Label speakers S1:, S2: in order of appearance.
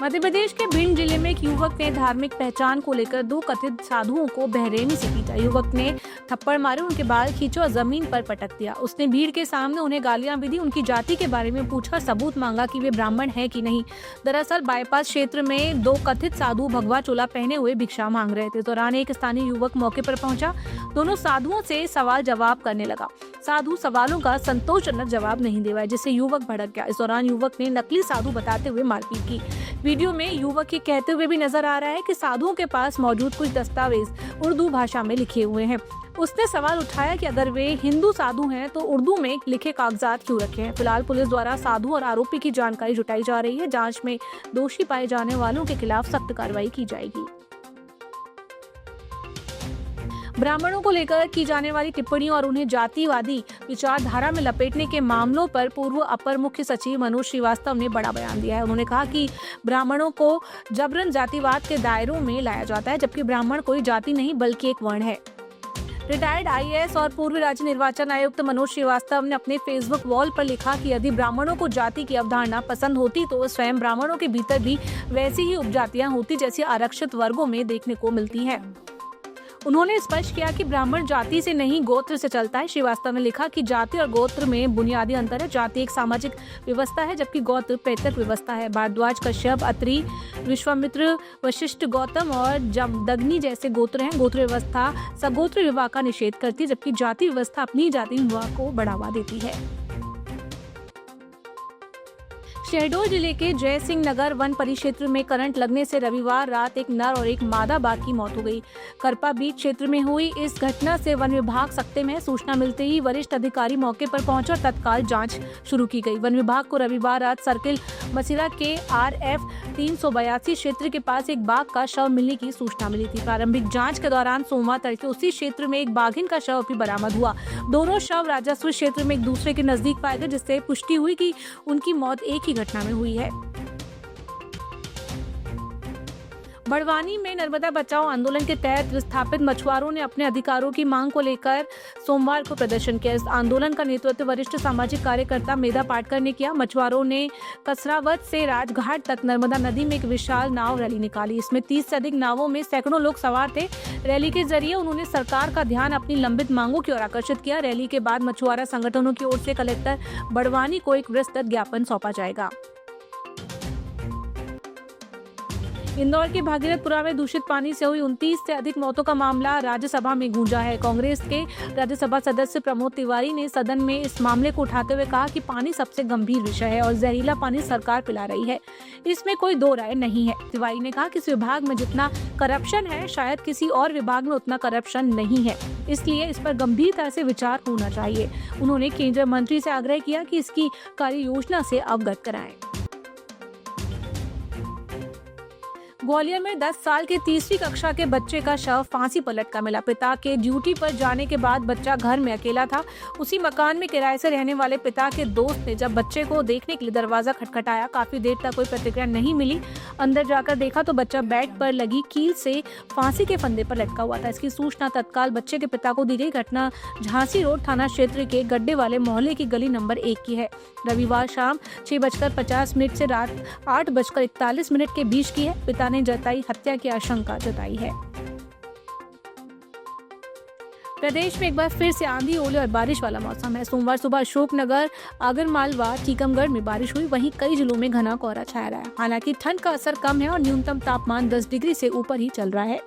S1: मध्य प्रदेश के भिंड जिले में एक युवक ने धार्मिक पहचान को लेकर दो कथित साधुओं को बेरहमी से पीटा। युवक ने थप्पड़ मारे, उनके बाल खींचे और जमीन पर पटक दिया। उसने भीड़ के सामने उन्हें गालियां भी दी, उनकी जाति के बारे में पूछा, सबूत मांगा कि वे ब्राह्मण हैं कि नहीं। दरअसल बाईपास क्षेत्र में दो कथित साधु भगवा चोला पहने हुए भिक्षा मांग रहे थे। दौरान एक स्थानीय युवक मौके पर पहुंचा, दोनों साधुओं से सवाल जवाब करने लगा। साधु सवालों का संतोषजनक जवाब नहीं दे पाए, जिससे युवक भड़क गया। इस दौरान युवक ने नकली साधु बताते हुए मारपीट की। वीडियो में युवक ये कहते हुए भी नजर आ रहा है कि साधुओं के पास मौजूद कुछ दस्तावेज उर्दू भाषा में लिखे हुए हैं। उसने सवाल उठाया कि अगर वे हिंदू साधु हैं तो उर्दू में लिखे कागजात क्यों रखे हैं। फिलहाल पुलिस द्वारा साधु और आरोपी की जानकारी जुटाई जा रही है। जांच में दोषी पाए जाने वालों के खिलाफ सख्त कार्रवाई की जाएगी। ब्राह्मणों को लेकर की जाने वाली टिप्पणियों और उन्हें जातिवादी विचारधारा में लपेटने के मामलों पर पूर्व अपर मुख्य सचिव मनोज श्रीवास्तव ने बड़ा बयान दिया है। उन्होंने कहा कि ब्राह्मणों को जबरन जातिवाद के दायरों में लाया जाता है, जबकि ब्राह्मण कोई जाति नहीं बल्कि एक वर्ण है। रिटायर्ड आईएएस और पूर्व राज्य निर्वाचन आयुक्त मनोज श्रीवास्तव ने अपने फेसबुक वॉल पर लिखा कि यदि ब्राह्मणों को जाति की अवधारणा पसंद होती तो स्वयं ब्राह्मणों के भीतर भी वैसी ही उपजातियां होती जैसी आरक्षित वर्गों में देखने को मिलती है। उन्होंने स्पष्ट किया कि ब्राह्मण जाति से नहीं गोत्र से चलता है। श्रीवास्तव ने लिखा कि जाति और गोत्र में बुनियादी अंतर है। जाति एक सामाजिक व्यवस्था है, जबकि गोत्र पैतृक व्यवस्था है। भारद्वाज, कश्यप, अत्रि, विश्वामित्र, वशिष्ठ, गौतम और जमदग्नि जैसे गोत्र हैं। गोत्र व्यवस्था सगोत्र विवाह का निषेध करती है, जबकि जाति व्यवस्था अपनी जाति विवाह को बढ़ावा देती है। शहडोल जिले के जय सिंह नगर वन परिक्षेत्र में करंट लगने से रविवार रात एक नर और एक मादा बाघ की मौत हो गई। करपा बीच क्षेत्र में हुई इस घटना से वन विभाग सख्ते में। सूचना मिलते ही वरिष्ठ अधिकारी मौके पर पहुंचे और तत्काल जांच शुरू की गई। वन विभाग को रविवार रात सर्किल मसिरा के RF 382 क्षेत्र के पास एक बाघ का शव मिलने की सूचना मिली थी। प्रारंभिक जाँच के दौरान सोमवार तड़के उसी क्षेत्र में एक बाघिन का शव भी बरामद हुआ। दोनों शव राजस्व क्षेत्र में एक दूसरे के नजदीक पाए गए, जिससे पुष्टि हुई कि उनकी मौत एक ही घटना में हुई है। बड़वानी में नर्मदा बचाओ आंदोलन के तहत विस्थापित मछुआरों ने अपने अधिकारों की मांग को लेकर सोमवार को प्रदर्शन किया। इस आंदोलन का नेतृत्व वरिष्ठ सामाजिक कार्यकर्ता मेधा पाटकर ने किया। मछुआरों ने कसरावत से राजघाट तक नर्मदा नदी में एक विशाल नाव रैली निकाली। इसमें 30 से अधिक नावों में सैकड़ों लोग सवार थे। रैली के जरिए उन्होंने सरकार का ध्यान अपनी लंबित मांगों की ओर आकर्षित किया। रैली के बाद मछुआरा संगठनों की ओर से कलेक्टर बड़वानी को एक विस्तृत ज्ञापन सौंपा जाएगा। इंदौर के भागीरथपुरा में दूषित पानी से हुई 29 से अधिक मौतों का मामला राज्यसभा में गूंजा है। कांग्रेस के राज्यसभा सदस्य प्रमोद तिवारी ने सदन में इस मामले को उठाते हुए कहा कि पानी सबसे गंभीर विषय है और जहरीला पानी सरकार पिला रही है, इसमें कोई दो राय नहीं है। तिवारी ने कहा कि इस विभाग में जितना करप्शन है शायद किसी और विभाग में उतना करप्शन नहीं है, इसलिए इस पर गंभीरता से विचार होना चाहिए। उन्होंने केंद्रीय मंत्री से आग्रह किया कि इसकी कार्य योजना से अवगत कराएं। ग्वालियर में 10 साल के तीसरी कक्षा के बच्चे का शव फांसी पर लटका मिला। पिता के ड्यूटी पर जाने के बाद बच्चा घर में अकेला था। उसी मकान में किराए से रहने वाले पिता के दोस्त ने जब बच्चे को देखने के लिए दरवाजा खटखटाया, काफी देर तक कोई प्रतिक्रिया नहीं मिली। अंदर जाकर देखा तो बच्चा बेड पर लगी कील से फांसी के फंदे पर लटका हुआ था। इसकी सूचना तत्काल बच्चे के पिता को दी गई। घटना झांसी रोड थाना क्षेत्र के गड्ढे वाले मोहल्ले की गली नंबर 1 की है। रविवार शाम 6:50 से रात 8:41 के बीच की है। पिता ने जताई हत्या की आशंका जताई है। प्रदेश में एक बार फिर से आंधी, ओले और बारिश वाला मौसम है। सोमवार सुबह अशोकनगर, आगरमालवा, टीकमगढ़ में बारिश हुई। वहीं कई जिलों में घना कोहरा छाया रहा है। हालांकि ठंड का असर कम है और न्यूनतम तापमान 10 डिग्री से ऊपर ही चल रहा है।